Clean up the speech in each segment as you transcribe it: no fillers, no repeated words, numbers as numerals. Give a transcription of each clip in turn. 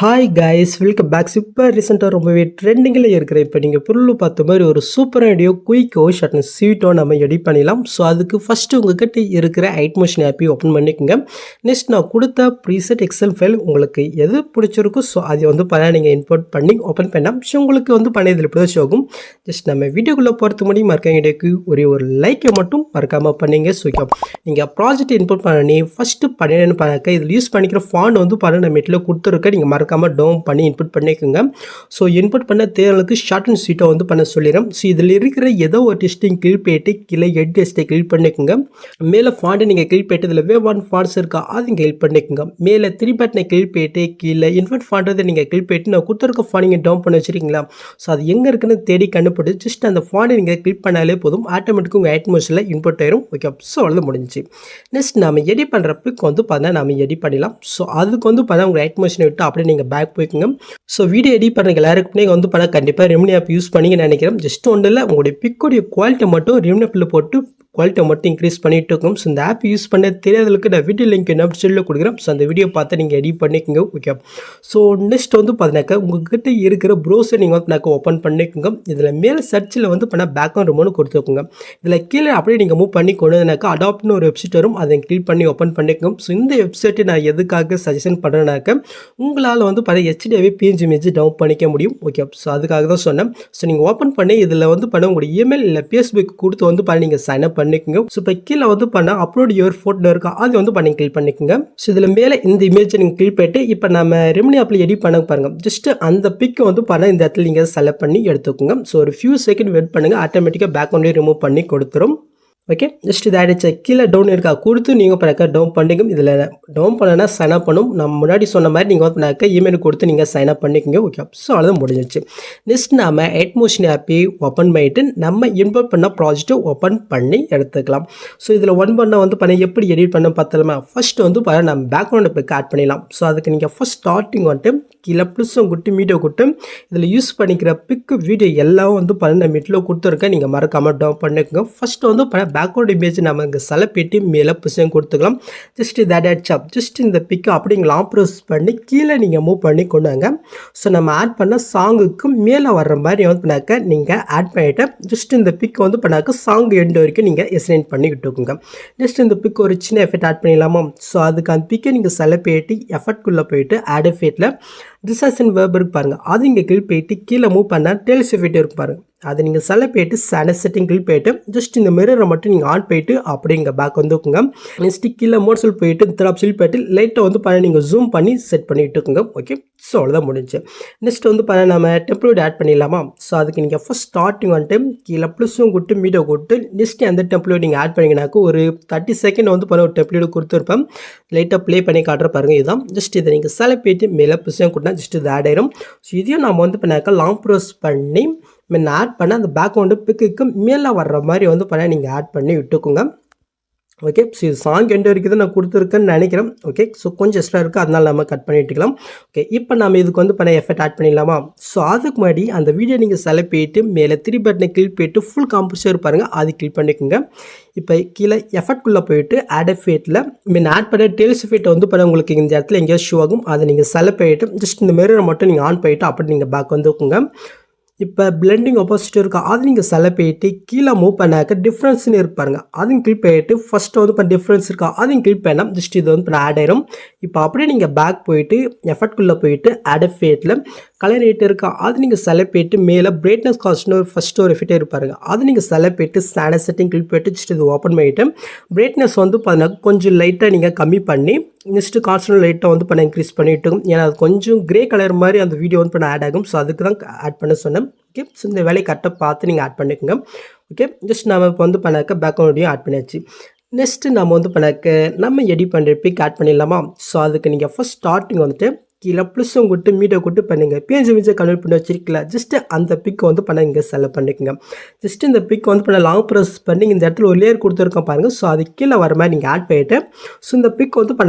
Hi guys welcome back. Super ரீசெண்டாக ரொம்பவே ட்ரெண்டிங்கில் இருக்கிற இப்போ நீங்கள் பொருள் பார்த்த மாதிரி ஒரு சூப்பர் ஐடியோ குயிக்கோ ஷார்ட் அண்ட் ஸ்வீட்டோ நம்ம எடிட் பண்ணிடலாம். ஸோ அதுக்கு ஃபஸ்ட்டு உங்கள்கிட்ட இருக்கிற ஐட்மோஷன் ஆப்பையும் ஓப்பன் பண்ணிக்கோங்க. நெக்ஸ்ட் நான் கொடுத்த ப்ரீசெட் எக்ஸல் ஃபைல் உங்களுக்கு எது பிடிச்சிருக்கோ ஸோ அதை நீங்கள் இம்போர்ட் பண்ணி ஓப்பன் பண்ணால் ஸோ உங்களுக்கு பண்ணதில் இப்படி தான் ஷோகும். ஜஸ்ட் நம்ம வீடியோக்குள்ளே போகிறது முடியும் மறக்காம வீடியோக்கு ஒரு லைக்கை மட்டும் மறக்காமல் பண்ணிங்க. ஸோ நீங்கள் ப்ராஜெக்ட் இம்போர்ட் பண்ணி ஃபஸ்ட்டு பண்ணினேன்னு பார்க்க இதில் யூஸ் பண்ணிக்கிற ஃபாண்ட் நம்ம மெட்டில் கொடுத்துருக்க நீங்கள் மறக்காமல் டவுன் பண்ணி இன்புட் பண்ணிக்கோங்க. ஸோ இன்புட் பண்ண தேர்தலுக்கு ஷார்ட் அண்ட் ஸ்வீட்டாக பண்ண சொல்லிடுறேன். ஸோ இதில் இருக்கிற ஏதோ ஒரு டெஸ்டிங் கிளிக் போயிட்டு கீழே எட் டெஸ்ட்டை கிளிக் பண்ணிக்கோங்க. மேலே ஃபாண்ட்டை நீங்கள் கிளிக் போயிட்டு இதில் வேவ் ஒன் ஃபாண்ட்ஸ் இருக்கா அது கிளிக் பண்ணிக்கோங்க. மேலே த்ரீ பட்டனை கிளிக் போயிட்டு கீழே இன்வெர்ட் ஃபாண்ட்டை நீங்கள் கிளிக் போயிட்டு நான் கொடுத்துருக்க ஃபாண்ட் நீங்கள் டவுன் பண்ணி வச்சுருக்கீங்களா. ஸோ அது எங்கே இருக்குன்னு தேடி கண்டுபிடிச்சி ஜஸ்ட் அந்த ஃபாண்ட்டை நீங்கள் கிளிக் பண்ணாலே போதும், ஆட்டோமேட்டிக்காக உங்கள் ஐட்மோஷனில் இன்புட் ஆயிரும். ஓகே, ஸோ அவ்வளோ முடிஞ்சு. நெக்ஸ்ட் நம்ம எடிட் பண்ணுற பிக் நம்ம எடிட் பண்ணிடலாம். ஸோ அதுக்கு உங்கள் ஐட்மோஷனை விட்டு அப்படியே நீங்கள் பேக் போய்க்குங்க. ஸோ வீடியோ எடிட் பண்ணுறதுக்கு எல்லாருக்குமே கண்டிப்பாக ரெமினி ஆப் யூஸ் பண்ணிங்கன்னு நினைக்கிறேன். ஜஸ்ட் ஒன்றும் இல்லை, உங்களுடைய பிக்கோடைய குவாலிட்டி மட்டும் ரெமினி ஆப்பில் போட்டு குவாலிட்டியை மட்டும் இன்க்ரீஸ் பண்ணிட்டு இருக்கும். ஸோ இந்த ஆப் யூஸ் பண்ண தெரியாதவங்களுக்கு நான் வீடியோ லிங்க் என்ன சொல்லில் கொடுக்குறேன். ஸோ அந்த வீடியோ பார்த்து நீங்கள் எடிட் பண்ணிக்கோங்க. ஓகே, ஸோ நெக்ஸ்ட் பார்த்தினாக்கா உங்கள்கிட்ட இருக்கிற ப்ரௌசர் நீங்கள் ஓப்பன் பண்ணிக்கோங்க. இதில் மேலே சர்ச்சில் பேக்ரவுண்ட் ரிமோன்னு கொடுத்துக்கோங்க. இதில் கீழே அப்படியே நீங்கள் மூவ் பண்ணி கொண்டுனாக்கா அடாப்ட்னு ஒரு வெப்சைட் வரும், அதை கிளிக் பண்ணி ஓப்பன் பண்ணிக்கோங்க. ஸோ இந்த வெப்சைட்டை நான் எதுக்காக சஜஷன் பண்ணுறேனாக்கா உங்களால் HDRI பிஎன்ஜி இமேஜ் டவுன் பண்ணிக்க முடியும். ஓகே, ஸோ அதுக்காக தான் சொன்னேன். ஸோ நீங்கள் ஓப்பன் பண்ணி இதில் உங்களுடைய இமெயில் இல்லை ஃபேஸ்புக் கொடுத்து நீங்கள் சைன் அப் பண்ணிக்கோங்க. ஸோ இப்போ கீழே அப்லோட் யுவர் ஃபோட்டோ இருக்கா அது பண்ணி கிளிக் பண்ணிக்கோங்க. ஸோ இதில் மேலே இந்த இமேஜை நீங்கள் கிளிக் பண்ணிட்டு இப்போ நம்ம ரெமினி ஆப்பில் எடிட் பண்ண பாருங்க. ஜஸ்ட் அந்த பிக்கை இந்த இடத்துல நீங்கள் செலக்ட் பண்ணி எடுத்துக்கோங்க. ஸோ ஒரு ஃபியூ செகண்ட் வெயிட் பண்ணுங்கள், ஆட்டோமேட்டிக்காக பேக்ரவுண்ட்லேயே ரிமூவ் பண்ணி கொடுத்துரும். ஓகே, ஜஸ்ட் இதை ஆகிடுச்சு. கீழே டவுன் இருக்கா கொடுத்து நீங்கள் டவுன் பண்ணிங்க. இதில் டவுன் பண்ணனா சைன் அப் பண்ணும். நம்ம முன்னாடி சொன்ன மாதிரி நீங்கள் இமெயில் கொடுத்து நீங்கள் சைன் அப் பண்ணிக்கோங்க. ஓகே, ஸோ அவ்வளோதான் முடிஞ்சிச்சு. நெக்ஸ்ட் நம்ம ஐட்மோஷன் ஆப்பை ஓப்பன் பண்ணிட்டு நம்ம இம்போர்ட் பண்ண ப்ராஜெக்ட்டை ஓப்பன் பண்ணி எடுத்துக்கலாம். ஸோ இதில் ஒன் பண்ண எப்படி எடிட் பண்ண பார்த்தலாமா. ஃபர்ஸ்ட் நம்ம பேக்ரவுண்ட் பிக் ஆட் பண்ணிடலாம். ஸோ அதுக்கு நீங்கள் ஃபர்ஸ்ட் ஸ்டார்டிங் கீழே ப்ளஸ்ஸும் குட்டு மீடியோ கொடுத்து இதில் யூஸ் பண்ணிக்கிற பிக்கு வீடியோ எல்லாம் நான் மீட்டில் கொடுத்துருக்கேன், நீங்கள் மறக்காமல் டவுன் பண்ணிக்கோங்க. ஃபஸ்ட்டு பேக்ரவுண்ட் இமேஜ் நம்ம இங்கே செலப்பிட்டு மேலே புஷன் கொடுத்துக்கலாம். ஜஸ்ட் தட் ஆட் ஜஸ்ட் இந்த பிக்கை அப்படி லாங் ப்ரெஸ் பண்ணி கீழே நீங்கள் மூவ் பண்ணி கொண்டாங்க. ஸோ நம்ம ஆட் பண்ண சாங்குக்கு மேலே வர்ற மாதிரி நீங்கள் ஆட் பண்ணிவிட்டு ஜஸ்ட் இந்த பிக் சாங் எண்டு வரைக்கும் நீங்கள் எக்ஸ்டெண்ட் பண்ணி விட்டுக்கோங்க. ஜஸ்ட் இந்த பிக் ஒரு சின்ன எஃபெக்ட் ஆட் பண்ணிடலாமா. ஸோ அதுக்கு அந்த பிக்கை நீங்கள் செலப்பிட்டு எஃபெக்ட்குள்ளே போயிட்டு ஆட் எஃபெக்ட்டில் டிசாக்ஷன் வேர்ப் இருக்கு பாருங்கள், அது இங்கே கிளிக் போயிட்டு கீழே மூவ் பண்ணால் டெய்ல்ஸ் எஃபெக்ட் இருக்கு பாருங்கள், அதை நீங்கள் செலக்ட் போயிட்டு ஸ்டாண்டர்ட் செட்டிங் கிளிக் போயிட்டு ஜஸ்ட் இந்த மிரரை மட்டும் நீங்கள் ஆன் போயிட்டு அப்படி இங்கே பேக் வந்துக்குங்க. நெக்ஸ்ட் கீழே மோட்ஸில் போயிட்டு இந்த ஆப்ஷன் போயிட்டு லைட்டாக நீங்கள் ஜூம் பண்ணி செட் பண்ணிட்டு இருக்குங்க. ஓகே, ஸோ அவ்வளோதான் முடிஞ்சு. நெக்ஸ்ட் நம்ம டெம்ப்ளேட் ஆட் பண்ணிடலாமா. ஸோ அதுக்கு நீங்கள் ஃபஸ்ட் ஸ்டார்டிங் கீழே ப்ளஸும் கொடுத்து மீடியோ கொடுத்து நெக்ஸ்ட் அந்த டெம்ப்ளேட் நீங்கள் ஆட் பண்ணிங்கனாக்க ஒரு 30 செகண்ட் ஒரு டெம்ப்ளேட் கொடுத்துருப்பேன். லைட்டாக ப்ளே பண்ணி காட்டுற பாருங்கள். இதுதான் ஜஸ்ட் இதை நீங்கள் செலக்ட் போயிட்டு மேலே ப்ளஸும் கொடுத்தா ஜஸ்ட் இது ஆட் ஆயிரும். ஸோ இதையும் நம்ம லாங் ப்ரெஸ் பண்ணி ஆட் பண்ண அந்த பேக்ரவுண்டு பிக்கு மேலே வர்ற மாதிரி நீங்கள் ஆட் பண்ணி விட்டுக்குங்க. ஓகே, ஸோ இது சாங் எண்டு வரைக்கும் தான் நான் கொடுத்துருக்கேன்னு நினைக்கிறேன். ஓகே, ஸோ கொஞ்சம் எக்ஸ்ட்ரா இருக்குது, அதனால நம்ம கட் பண்ணிட்டுக்கலாம். ஓகே, இப்போ நம்ம இதுக்கு எஃபெக்ட் ஆட் பண்ணிடலாமா. ஸோ அதுக்கு முன்னாடி அந்த வீடியோ நீங்கள் செலக்ட் போயிட்டு மேலே 3 பட்டனை கிளிக் போயிட்டு ஃபுல் காம்போசர் பாருங்கள், அது கிளிக் பண்ணிக்கோங்க. இப்போ கீழே எஃபெக்ட்குள்ளே போயிட்டு ஆட் எஃபெக்ட்டில் ஆட் பண்ண டெய்ல்ஸ் எஃபெக்ட் உங்களுக்கு இந்த இடத்துல எங்கேயாவது ஷோ ஆகும், அதை நீங்கள் செலக்ட் போயிட்டு ஜஸ்ட் இந்த மிரரை மட்டும் நீங்கள் ஆன் போயிட்டு அப்படி நீங்கள் பேக் வந்துக்குங்க. இப்போ பிளெண்டிங் ஆப்போசிட் இருக்கா அது நீங்கள் செலக்ட் போயிட்டு கீழே மூவ் பண்ணாக்க டிஃப்ரென்ஸ்னு இருப்பாருங்க, அதையும் கிளிக் பண்ணிட்டு ஃபஸ்ட்டு டிஃப்ரென்ஸ் இருக்கா அதையும் கிளிக் பண்ணால் ஜஸ்ட் இது ஆட் ஆயிரும். இப்போ அப்படியே நீங்கள் பேக் போயிட்டு எஃபெக்ட்குள்ளே போயிட்டு ஆட் எஃபெக்ட்டில் கலர் ரேட் இருக்கா அது நீங்கள் செலக்ட் போயிட்டு மேலே பிரைட்னஸ் காஸ்ட்னு ஃபஸ்ட்டு ஒரு எஃபெக்ட் இருப்பாருங்க, அது நீங்கள் செலக்ட் போயிட்டு ஸ்டாண்டர்ட் செட்டிங் கிளிக் போயிட்டு ஜஸ்ட் இது ஓப்பன் பண்ணிவிட்டு பிரைட்னஸ் கொஞ்சம் லைட்டாக நீங்கள் கம்மி பண்ணி நெக்ஸ்ட்டு கான்ஸ்டன்ட் லைட்டாக இன்க்ரீஸ் பண்ணிவிட்டு, ஏன்னா அது கொஞ்சம் கிரே கலர் மாதிரி அந்த வீடியோ ஆட் ஆகும். ஸோ அதுக்கு தான் ஆட் பண்ண சொன்னேன். ஓகே, ஸோ இந்த வேலையை கரெக்டாக பார்த்து நீங்கள் ஆட் பண்ணிக்கோங்க. ஓகே, ஜஸ்ட் நம்ம இப்போ பேக்ரவுண்டையும் ஆட் பண்ணியாச்சு. நெக்ஸ்ட்டு நம்ம எடிட் பண்ணுற பிக் ஆட் பண்ணிடலாமா. ஸோ அதுக்கு நீங்கள் ஃபஸ்ட் ஸ்டார்டிங் கீழே ப்ளஸும் கொடுத்து மீடியோ கொடுத்து பண்ணுங்கள். பிஎன்ஜி இமேஜை கன்வெர்ட் பண்ணி வச்சிருக்கல ஜஸ்ட் அந்த பிக் இங்கே செலக்ட் பண்ணிக்கோங்க. ஜஸ்ட் இந்த பிக் லாங் ப்ரெஸ் பண்ணி இந்த இடத்துல ஒரு லேயர் கொடுத்துருக்கோம் பாருங்கள். ஸோ அது கீழே வர மாதிரி நீங்கள் ஆட் பண்ணிவிட்டு ஸோ இந்த பிக்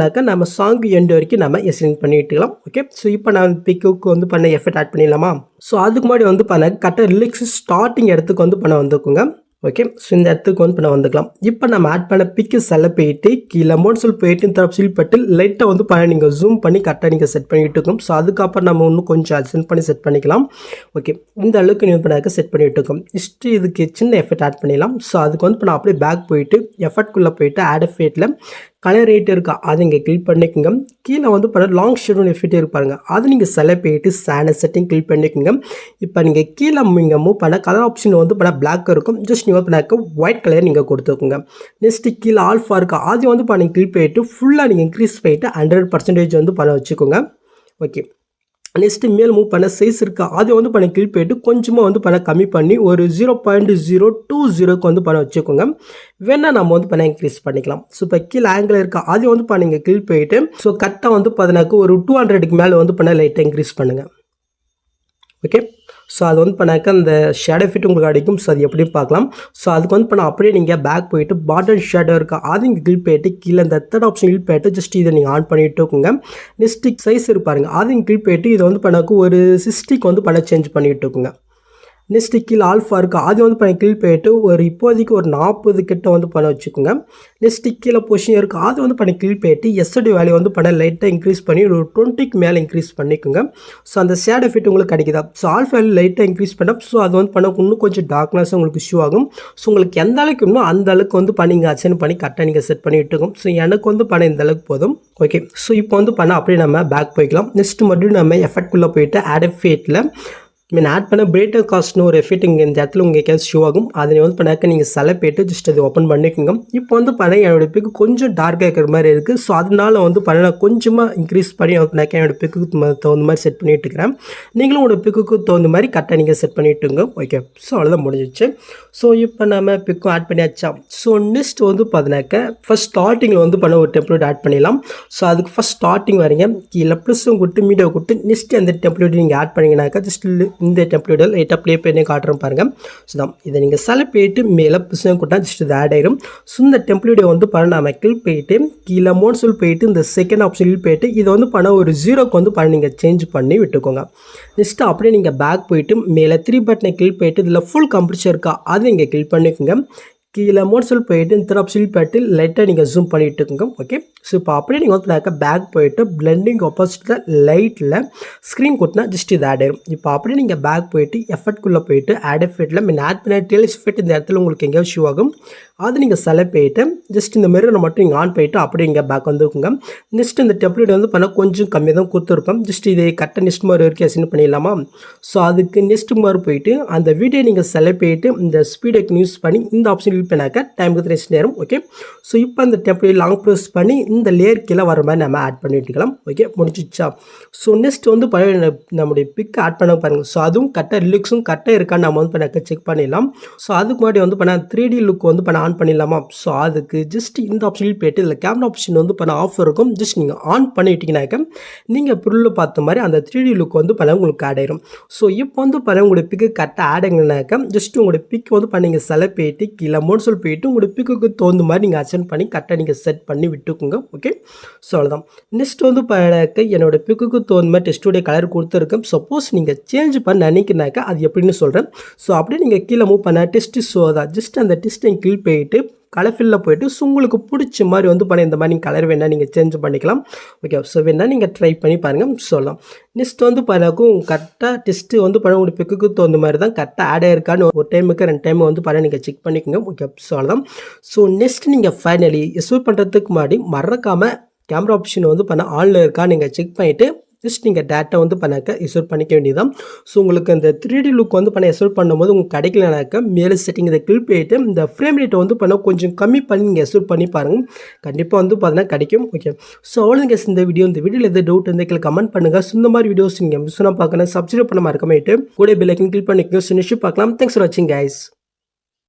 நம்ம சாங் எண்டு வரைக்கும் நம்ம எக்ஸ்டெண்ட் பண்ணிட்டுக்கலாம். ஓகே, ஸோ இப்போ நான் பிக்கு எஃபெக்ட் ஆட் பண்ணிடலாமா. ஸோ அதுக்கு முன்னாடி கரெக்டாக ரிலிக்ஸ் ஸ்டார்டிங் இடத்துக்கு வந்துக்குங்க. ஓகே. ஸோ இந்த இடத்துக்கு வந்து இப்போ நான் வந்துக்கலாம். இப்போ நம்ம ஆட் பண்ண பிக்கு செல்ல போயிட்டு கீழே மோட் சொல்லி போயிட்டு இந்த தரப்பு பட்டு லைட்டாக வந்து நீங்கள் ஜூம் பண்ணி கரெக்டாக நீங்கள் செட் பண்ணிட்டு இருக்கோம். ஸோ அதுக்கப்புறம் நம்ம இன்னும் கொஞ்சம் அட்ஜஸ்ட் பண்ணி செட் பண்ணிக்கலாம். ஓகே, இந்த அளவுக்கு நீங்கள் இப்போ செட் பண்ணிட்டு இருக்கோம். ஜஸ்ட் இதுக்கு சின்ன எஃபெக்ட் ஆட் பண்ணிடலாம். ஸோ அதுக்கு வந்து இப்போ நான் அப்படியே பேக் போயிட்டு எஃபெக்ட்குள்ளே போயிட்டு ஆட் எஃபெக்ட்டில் கலர் ரேட் இருக்கா அது இங்கே கிளிக் பண்ணிக்கோங்க. கீழே வந்து லாங் ஷேடோன் எஃபெக்ட் இருப்பாருங்க அது நீங்கள் செலக்ட் போயிட்டு சேனல் செட்டிங் கிளிக் பண்ணிக்கோங்க. இப்போ நீங்கள் கீழே நீங்கள் மூவ் பண்ண கலர் ஆப்ஷன் வந்து பிளாக் இருக்கும். ஜஸ்ட் நீங்கள் பண்ணாக்க ஒயிட் கலர் நீங்கள் கொடுத்துக்கோங்க. நெக்ஸ்ட்டு கீழே ஆல்ஃபா இருக்கா அது வந்து நீங்கள் கிளிக் பண்ணிட்டு ஃபுல்லாக நீங்கள் இன்க்ரீஸ் பண்ணிட்டு 100% வந்து பண்ண வச்சுக்கோங்க. ஓகே, நெக்ஸ்ட்டு மேல் மூவ் பண்ண சைஸ் இருக்கா அது வந்து கிளிக் பண்ணிட்டு கொஞ்சமாக வந்து கம்மி பண்ணி ஒரு 0.020 வந்து வச்சுக்கோங்க. வேணால் நம்ம வந்து இன்க்ரீஸ் பண்ணிக்கலாம். ஸோ இப்போ கீழே ஆங்கிள் இருக்கா அது வந்து நீங்கள் கிளிக் பண்ணிட்டு ஸோ கரெக்டாக வந்து ஒரு 200க்கு மேலே வந்து லைட்டாக இன்க்ரீஸ் பண்ணுங்கள். ஓகே, ஸோ அது வந்து அந்த ஷேடோ ஃபிட் உங்களுக்கு கிடைக்கும். ஸோ அது எப்படி பார்க்கலாம். ஸோ அதுக்கு வந்து அப்படியே நீங்கள் பேக் போயிட்டு பாட்டன் ஷேடோ இருக்கா அது இங்கே கிளிக் பண்ணிட்டு கீழே இந்த தேர்ட் ஆப்ஷன் கிளிக் பண்ணிட்டு ஜஸ்ட் இதை நீங்கள் ஆன் பண்ணிட்டு இருக்கோங்க. நெக்ஸ்ட் சைஸ் இருப்பாருங்க அது இங்கே கிளிக் பண்ணிட்டு இதை வந்து ஒரு 60க்கு வந்து சேஞ்ச் பண்ணிட்டு இருக்கோங்க. நெக்ஸ்ட்டு கீழே ஆல்ஃபா இருக்கா அது வந்து கிளிக் பண்ணிட்டு ஒரு இப்போதைக்கு ஒரு 40 கிட்ட வந்து வச்சுக்கோங்க. நெக்ஸ்ட்டு கீழே பொசிஷன் இருக்குது அது வந்து கிளிக் பண்ணிட்டு எஸ்ஓடி வேல்யூ வந்து லைட்டாக இன்க்ரீஸ் பண்ணி ஒரு 20க்கு மேலே இன்க்ரீஸ் பண்ணிக்கோங்க. ஸோ அந்த ஷேடோ எஃபெக்ட் உங்களுக்கு கிடைக்குதா. ஸோ ஆல்ஃபா வேல்யூ லைட்டாக இன்க்ரீஸ் பண்ணால் ஸோ அது வந்து இன்னும் கொஞ்சம் டார்க்னஸ் உங்களுக்கு இஷ்யூ ஆகும். ஸோ உங்களுக்கு எந்த அளவுக்கு இன்னும் அந்த அளவுக்கு வந்து நீங்கள் அச்சன் பண்ணி கரெக்டாக நீங்கள் செட் பண்ணிட்டு இருக்கோம். ஸோ எனக்கு வந்து இந்த அளவுக்கு போதும். ஓகே, ஸோ இப்போ வந்து அப்படியே நம்ம பேக் போய்க்கலாம். நெக்ஸ்ட்டு மறுபடியும் நம்ம எஃபெக்ட்குள்ளே போயிட்டு ஆட் எஃபெக்ட்டில் ஆட் பண்ண பிரேட்டர் காஸ்ட்னு ஒரு எஃபெக்ட் இங்கே இந்த இடத்துல உங்களுக்கு கேஸ் ஷோ ஆகும். அதை வந்து நீங்கள் செலக்ட் பண்ணிட்டு ஜஸ்ட் அதை ஓப்பன் பண்ணிக்கோங்க. இப்போ வந்து என்னோட பிக்கு கொஞ்சம் டார்க்காக இருக்கிற மாதிரி இருக்குது. ஸோ அதனால வந்து நான் கொஞ்சமாக இன்க்ரீஸ் பண்ணி என்னோட பிக்குக்கு தகுந்த மாதிரி செட் பண்ணிட்டு இருக்கிறேன். நீங்களும் உங்களோட பிக்குக்கு தகுந்த மாதிரி கரெக்டாக நீங்கள் செட் பண்ணிட்டுங்க. ஓகே, ஸோ அவ்வளோதான் முடிஞ்சிச்சு. ஸோ இப்போ நம்ம பிக்கும் ஆட் பண்ணியாச்சா. ஸோ நெக்ஸ்ட் வந்து ஃபஸ்ட் ஸ்டார்டிங்கில் வந்து ஒரு டெம்ப்ளேட் ஆட் பண்ணிடலாம். ஸோ அதுக்கு ஃபஸ்ட் ஸ்டார்டிங் வரீங்க கீழே ப்ளஸும் கொடுத்து மீடியோ கொடுத்து நெக்ஸ்ட் அந்த டெம்ப்ளேட் நீங்கள் ஆட் பண்ணிங்கனாக்கா ஜஸ்ட் இந்த டெம்ப்ளேட்டில் லைட்டாக ப்ளே பண்ணி காட்டுறேன் பாருங்கள். ஸோ தான் இதை நீங்கள் செலக்ட் பண்ணிட்டு மேலே பிஸ்னஸ் கொடுத்தா ஜஸ்ட் இது ஆட் ஆயிரும். ஸோ இந்த டெம்ப்ளேட்டை வந்து நம்ம கிளிக் போயிட்டு கீழே மோட் சொல் போயிட்டு இந்த செகண்ட் ஆப்ஷன் போயிட்டு இதை வந்து ஒரு 0க்கு வந்து நீங்கள் சேஞ்ச் பண்ணி விட்டுக்கோங்க. நெக்ஸ்ட்டு அப்படியே நீங்கள் பேக் போயிட்டு மேலே 3 பட்டனை கிளிக் போயிட்டு இதில் ஃபுல் கம்ப்ளீஷன் இருக்கா அதை இங்கே கிளிக் பண்ணிக்கோங்க. கீழே மோட் சொல் போயிட்டு இந்த ஆப்ஷன் போயிட்டு லைட்டாக நீங்கள் ஜூம் பண்ணிட்டு இருக்கோங்க. ஓகே, ஸோ இப்போ அப்படியே நீங்கள் வந்து பேக் போயிட்டு பிளெண்டிங் ஆப்போசிட்டில் லைட்டில் ஸ்க்ரீன் கொடுத்தா ஜஸ்ட் இது ஆட் ஆயிரும். இப்போ அப்படியே நீங்கள் பேக் போயிட்டு எஃபெக்ட்குள்ளே போயிட்டு ஆட் எஃபெக்ட்டில் ஆட் பண்ண டெய்லர்ஸ் எஃபெக்ட் இந்த இடத்துல உங்களுக்கு எங்கேயாவது ஷூ ஆகும். அது நீங்கள் செலக்ட் போயிட்டு ஜஸ்ட் இந்த மிரரை மட்டும் நீங்கள் ஆன் பண்ணிவிட்டு அப்படியே இங்கே பேக் வந்துக்குங்க. நெக்ஸ்ட் இந்த டெம்ப்ளேட் வந்து கொஞ்சம் கம்மியாக தான் கொடுத்துருப்போம். ஜஸ்ட் இதை கரெக்டாக நெக்ஸ்ட் மாதிரி வரைக்கும் அசைன் பண்ணிடலாமா. ஸோ அதுக்கு நெக்ஸ்ட் மாதிரி போயிட்டு அந்த வீடியோ நீங்கள் செலக்ட் போயிட்டு இந்த ஸ்பீடுக்கு யூஸ் பண்ணி இந்த ஆப்ஷன் யூஸ் பண்ணாக்க டைமுக்கு ரெஸ்ட் நேரம். ஓகே, ஸோ இப்போ அந்த டெம்ப்ளேட் லாங் ப்ரெஸ் பண்ணி இந்த லேயர் கீழே வர மாதிரி நம்ம ஆட் பண்ணிட்டுக்கலாம். ஓகே, முடிச்சிச்சா. ஸோ நெக்ஸ்ட் வந்து நம்முடைய பிக் ஆட் பண்ண பாருங்கள். ஸோ அதுவும் கரெக்டாக லிக்ஸும் கரெக்டாக இருக்கான்னு நம்ம வந்து செக் பண்ணிடலாம். ஸோ அதுக்கு முன்னாடி வந்து 3D லுக் வந்து ஆன் பண்ணிடலாமா. ஸோ அதுக்கு ஜஸ்ட் இந்த ஆப்ஷனில் போய்ட்டு இதில் கேமரா ஆப்ஷன் வந்து ஆஃப் இருக்கும். ஜஸ்ட் நீங்கள் ஆன் பண்ணிட்டீங்கன்னாக்க நீங்கள் பொருள் பார்த்த மாதிரி அந்த 3D லுக் வந்து உங்களுக்கு ஆட் ஆயிரும். ஸோ இப்போ வந்து உங்களுடைய பிக்கு கரெக்டாக ஆட் ஆகினாக்க ஜஸ்ட் உங்களுடைய பிக் வந்து நீங்கள் செலக்ட் போயிட்டு கீழே மோட் சொல் போயிட்டு உங்களுடைய பிக்குக்கு தகுந்த மாதிரி நீங்கள் அசென்ட் பண்ணி கரெக்டாக நீங்கள் செட் பண்ணி விட்டுக்குங்க. ஓகே, ஸோ அவ்வளோதான். நெக்ஸ்ட் வந்து என்னோட பிக்குக்கு தகுந்த மாதிரி டெஸ்ட்டுடைய கலர் கொடுத்துருக்கேன். சப்போஸ் நீங்கள் சேஞ்ச் பண்ண நினைக்கினாக்கா அது எப்படின்னு சொல்கிறேன். ஸோ அப்படியே நீங்கள் கீழே மூவ் பண்ண டெஸ்ட் ஸோ தான் ஜஸ்ட் அந்த டெஸ்ட்டை கிளிக் போயிட்டு கலர் ஃபில்லில் போய்ட்டு ஸோ உங்களுக்கு பிடிச்ச மாதிரி வந்து இந்த மாதிரி நீங்கள் கலர் வேணால் நீங்கள் சேஞ்ச் பண்ணிக்கலாம். ஓகே, ஸோ வேணால் நீங்கள் ட்ரை பண்ணி பாருங்கள். சொல்லலாம். நெக்ஸ்ட் வந்து கரெக்டாக டெஸ்ட்டு வந்து உங்களுடைய பிக்குக்கு தகுந்த மாதிரி தான் கரெக்டாக ஆட் ஆயிருக்கான்னு ஒரு டைமுக்கு 2 டைம் வந்து நீங்கள் செக் பண்ணிக்கோங்க. ஓகே, சொல்லலாம். ஸோ நெக்ஸ்ட் நீங்கள் ஃபைனலி எஸ்யூ பண்ணுறதுக்கு முன்னாடி மறக்காமல் கேமரா ஆப்ஷன் வந்து ஆன்ல இருக்கா நீங்கள் செக் பண்ணிவிட்டு ஜஸ்ட் நீங்கள் டேட்டா வந்து எஸ்யூர் பண்ணிக்க வேண்டியதான். ஸோ உங்களுக்கு அந்த 3D லுக் வந்து எஸ்யூர் பண்ணும்போது உங்களுக்கு கிடைக்கலனாக்கா மேலே செட்டிங் இதை கிளிக் பண்ணிட்டு இந்த ஃப்ரேம் ரேட்டை வந்து கொஞ்சம் கம்மி பண்ணி நீங்கள் எஸ்யூர் பண்ணி பாருங்கள். கண்டிப்பாக வந்து கிடைக்கும். ஓகே, ஸோ அவ்வளோ இந்த வீடியோவில் எதாவது டவுட் வந்து கமெண்ட் பண்ணுங்கள். இந்த மாதிரி வீடியோஸ் நீங்கள் மிஸ் பண்ணால் பார்க்கணும். சப்ஸ்கிரைப் பண்ண மறக்காம கூட பெல் ஐக்கன் கிளிக் பண்ணிக்கோங்க. ஸோ நெக்ஸ்ட் பார்க்கலாம். தேங்க்ஸ் ஃபார் வாட்சிங் கைஸ்.